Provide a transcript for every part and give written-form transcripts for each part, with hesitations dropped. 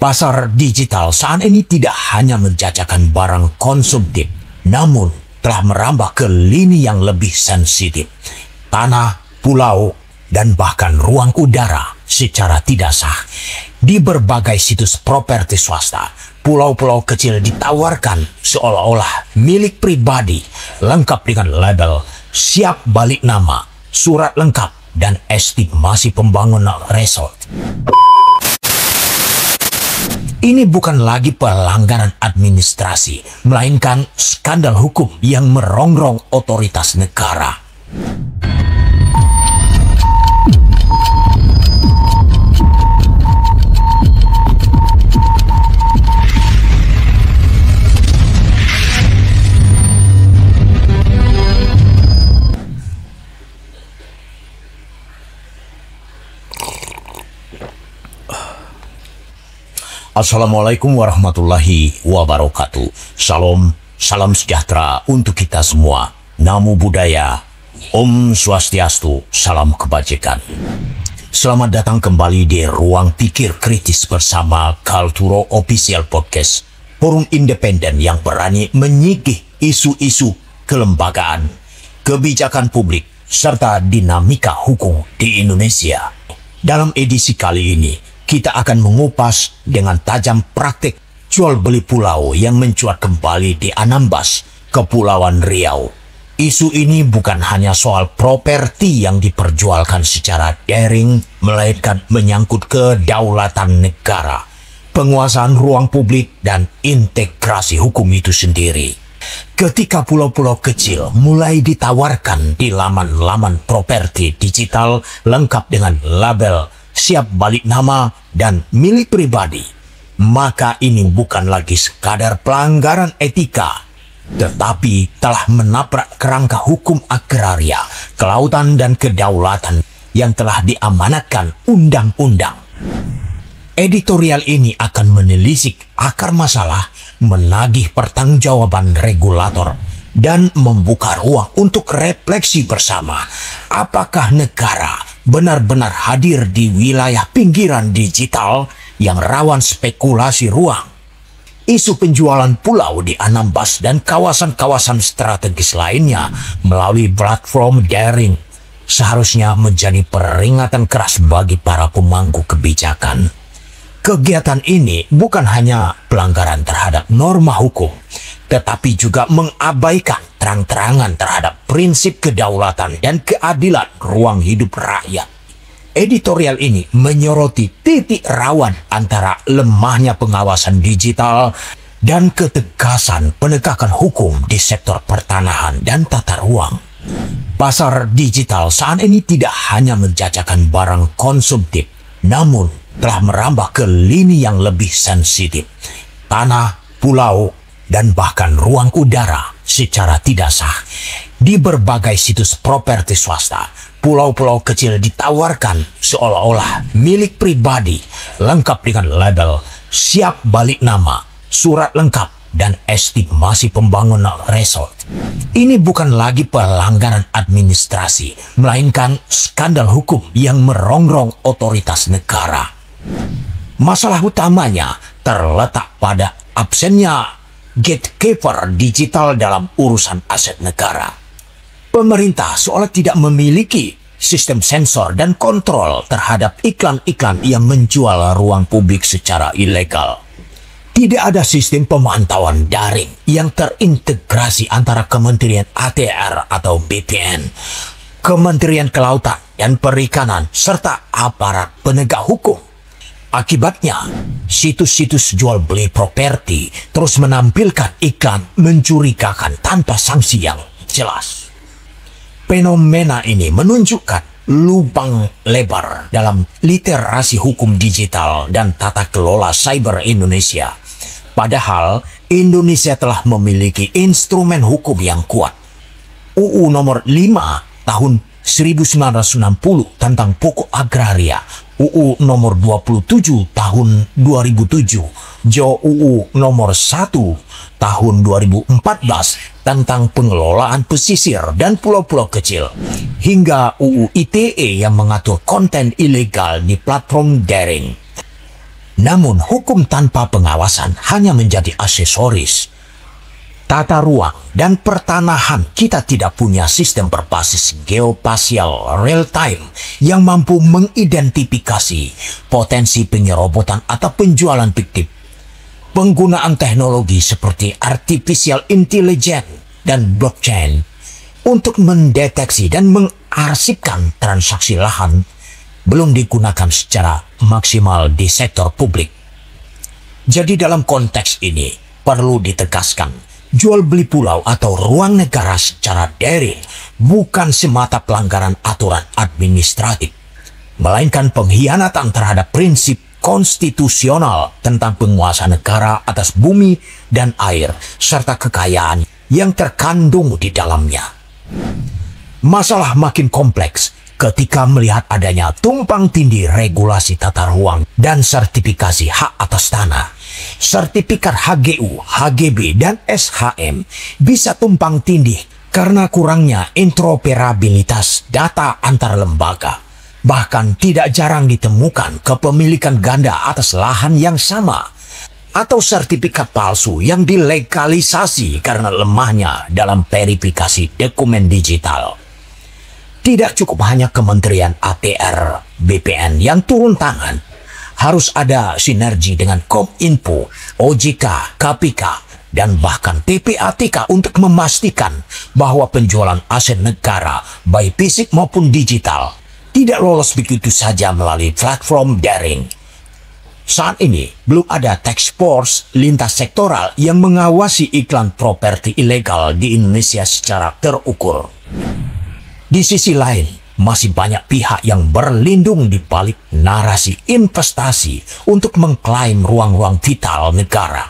Pasar digital saat ini tidak hanya menjajakan barang konsumtif, namun telah merambah ke lini yang lebih sensitif. Tanah, pulau, dan bahkan ruang udara secara tidak sah. Di berbagai situs properti swasta, pulau-pulau kecil ditawarkan seolah-olah milik pribadi, lengkap dengan label, siap balik nama, surat lengkap, dan estimasi pembangunan resort. Ini bukan lagi pelanggaran administrasi, melainkan skandal hukum yang merongrong otoritas negara. Assalamualaikum warahmatullahi wabarakatuh. Salam, salam sejahtera untuk kita semua. Namo Buddhaya, Om Swastiastu, salam kebajikan. Selamat datang kembali di Ruang Pikir Kritis bersama Kalturo Official Podcast, forum independen yang berani menyikih isu-isu kelembagaan, kebijakan publik, serta dinamika hukum di Indonesia. Dalam edisi kali ini, kita akan mengupas dengan tajam praktik jual beli pulau yang mencuat kembali di Anambas, Kepulauan Riau. Isu ini bukan hanya soal properti yang diperjualkan secara daring, melainkan menyangkut kedaulatan negara, penguasaan ruang publik, dan integrasi hukum itu sendiri. Ketika pulau-pulau kecil mulai ditawarkan di laman-laman properti digital lengkap dengan label siap balik nama dan milik pribadi, maka ini bukan lagi sekadar pelanggaran etika, tetapi telah menabrak kerangka hukum agraria, kelautan dan kedaulatan yang telah diamanatkan undang-undang. Editorial ini akan menelisik akar masalah, menagih pertanggungjawaban regulator, dan membuka ruang untuk refleksi bersama. Apakah negara benar-benar hadir di wilayah pinggiran digital yang rawan spekulasi ruang? Isu penjualan pulau di Anambas dan kawasan-kawasan strategis lainnya melalui platform daring seharusnya menjadi peringatan keras bagi para pemangku kebijakan. Kegiatan ini bukan hanya pelanggaran terhadap norma hukum, tetapi juga mengabaikan terang-terangan terhadap prinsip kedaulatan dan keadilan ruang hidup rakyat. Editorial ini menyoroti titik rawan antara lemahnya pengawasan digital dan ketegasan penegakan hukum di sektor pertanahan dan tata ruang. Pasar digital saat ini tidak hanya menjajakan barang konsumtif, namun telah merambah ke lini yang lebih sensitif. Tanah, pulau, dan bahkan ruang udara secara tidak sah. Di berbagai situs properti swasta, pulau-pulau kecil ditawarkan seolah-olah milik pribadi, lengkap dengan label, siap balik nama, surat lengkap, dan estimasi pembangunan resort. Ini bukan lagi pelanggaran administrasi, melainkan skandal hukum yang merongrong otoritas negara. Masalah utamanya terletak pada absennya gatekeeper digital dalam urusan aset negara. Pemerintah seolah tidak memiliki sistem sensor dan kontrol terhadap iklan-iklan yang menjual ruang publik secara ilegal. Tidak ada sistem pemantauan daring yang terintegrasi antara Kementerian ATR atau BPN, Kementerian Kelautan dan Perikanan, serta aparat penegak hukum. Akibatnya, situs-situs jual beli properti terus menampilkan iklan mencurigakan tanpa sanksi yang jelas. Fenomena ini menunjukkan lubang lebar dalam literasi hukum digital dan tata kelola cyber Indonesia. Padahal Indonesia telah memiliki instrumen hukum yang kuat. UU nomor 5 tahun 1960 tentang pokok agraria, UU nomor 27 tahun 2007, JOUU nomor 1 tahun 2014 tentang pengelolaan pesisir dan pulau-pulau kecil, hingga UU ITE yang mengatur konten ilegal di platform daring. Namun hukum tanpa pengawasan hanya menjadi aksesoris. Tata ruang dan pertanahan kita tidak punya sistem berbasis geospasial real-time yang mampu mengidentifikasi potensi penyerobotan atau penjualan fiktif. Penggunaan teknologi seperti artificial intelligence dan blockchain untuk mendeteksi dan mengarsipkan transaksi lahan belum digunakan secara maksimal di sektor publik. Jadi dalam konteks ini perlu ditegaskan, jual beli pulau atau ruang negara secara daring bukan semata pelanggaran aturan administratif, melainkan pengkhianatan terhadap prinsip konstitusional tentang penguasaan negara atas bumi dan air serta kekayaan yang terkandung di dalamnya. Masalah makin kompleks ketika melihat adanya tumpang tindih regulasi tata ruang dan sertifikasi hak atas tanah. Sertifikat HGU, HGB, dan SHM bisa tumpang tindih karena kurangnya interoperabilitas data antar lembaga. Bahkan tidak jarang ditemukan kepemilikan ganda atas lahan yang sama atau sertifikat palsu yang dilegalisasi karena lemahnya dalam verifikasi dokumen digital. Tidak cukup hanya Kementerian ATR BPN yang turun tangan. Harus ada sinergi dengan Kominfo, OJK, KPK, dan bahkan PPATK untuk memastikan bahwa penjualan aset negara, baik fisik maupun digital, tidak lolos begitu saja melalui platform daring. Saat ini, belum ada task force lintas sektoral yang mengawasi iklan properti ilegal di Indonesia secara terukur. Di sisi lain, masih banyak pihak yang berlindung di balik narasi investasi untuk mengklaim ruang-ruang vital negara,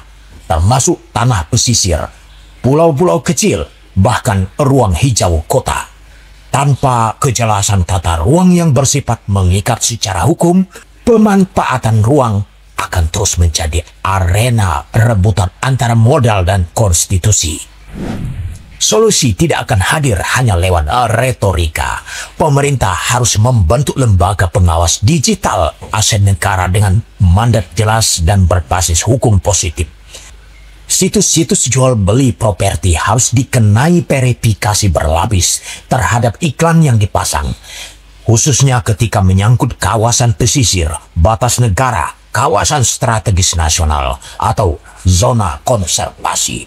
termasuk tanah pesisir, pulau-pulau kecil, bahkan ruang hijau kota. Tanpa kejelasan tata ruang yang bersifat mengikat secara hukum, pemanfaatan ruang akan terus menjadi arena rebutan antara modal dan konstitusi. Solusi tidak akan hadir hanya lewat retorika. Pemerintah harus membentuk lembaga pengawas digital aset negara dengan mandat jelas dan berbasis hukum positif. Situs-situs jual beli properti harus dikenai verifikasi berlapis terhadap iklan yang dipasang, khususnya ketika menyangkut kawasan pesisir, batas negara, kawasan strategis nasional, atau zona konservasi.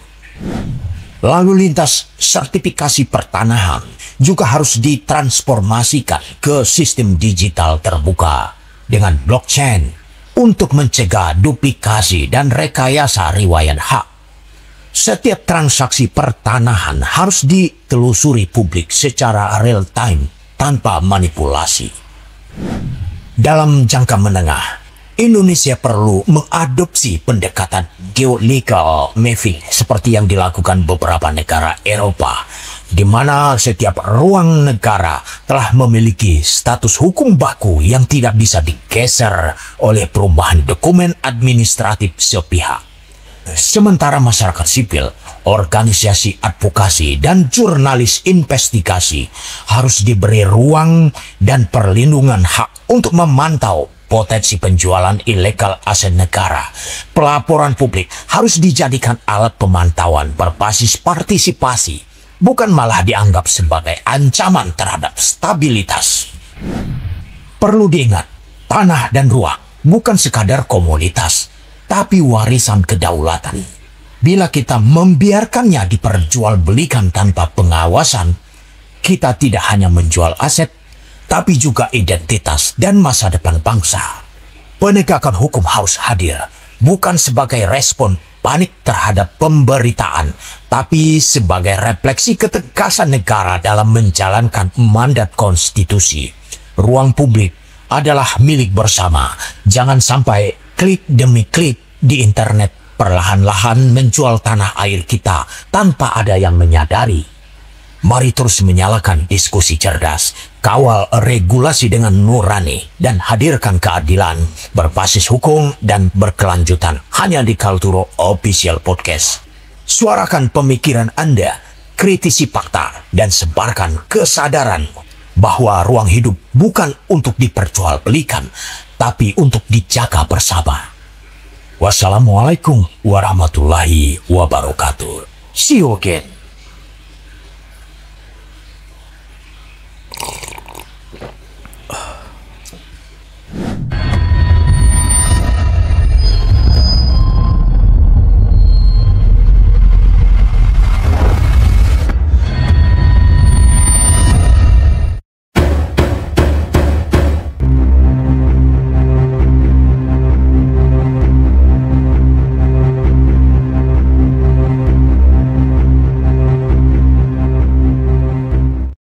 Lalu lintas sertifikasi pertanahan juga harus ditransformasikan ke sistem digital terbuka dengan blockchain untuk mencegah duplikasi dan rekayasa riwayat hak. Setiap transaksi pertanahan harus ditelusuri publik secara real time tanpa manipulasi. Dalam jangka menengah, Indonesia perlu mengadopsi pendekatan geolegal mapping seperti yang dilakukan beberapa negara Eropa, di mana setiap ruang negara telah memiliki status hukum baku yang tidak bisa digeser oleh perubahan dokumen administratif sepihak. Sementara masyarakat sipil, organisasi advokasi, dan jurnalis investigasi harus diberi ruang dan perlindungan hak untuk memantau potensi penjualan ilegal aset negara. Pelaporan publik harus dijadikan alat pemantauan berbasis partisipasi, bukan malah dianggap sebagai ancaman terhadap stabilitas. Perlu diingat, tanah dan ruang bukan sekadar komoditas, tapi warisan kedaulatan. Bila kita membiarkannya diperjualbelikan tanpa pengawasan, kita tidak hanya menjual aset, tapi juga identitas dan masa depan bangsa. Penegakan hukum harus hadir, bukan sebagai respon panik terhadap pemberitaan, tapi sebagai refleksi ketegasan negara dalam menjalankan mandat konstitusi. Ruang publik adalah milik bersama. Jangan sampai klik demi klik di internet perlahan-lahan menjual tanah air kita tanpa ada yang menyadari. Mari terus menyalakan diskusi cerdas, kawal regulasi dengan nurani, dan hadirkan keadilan berbasis hukum dan berkelanjutan hanya di Kalturo Official Podcast. Suarakan pemikiran Anda, kritisi fakta, dan sebarkan kesadaran bahwa ruang hidup bukan untuk diperjualbelikan, tapi untuk dijaga bersama. Wassalamualaikum warahmatullahi wabarakatuh. See you again.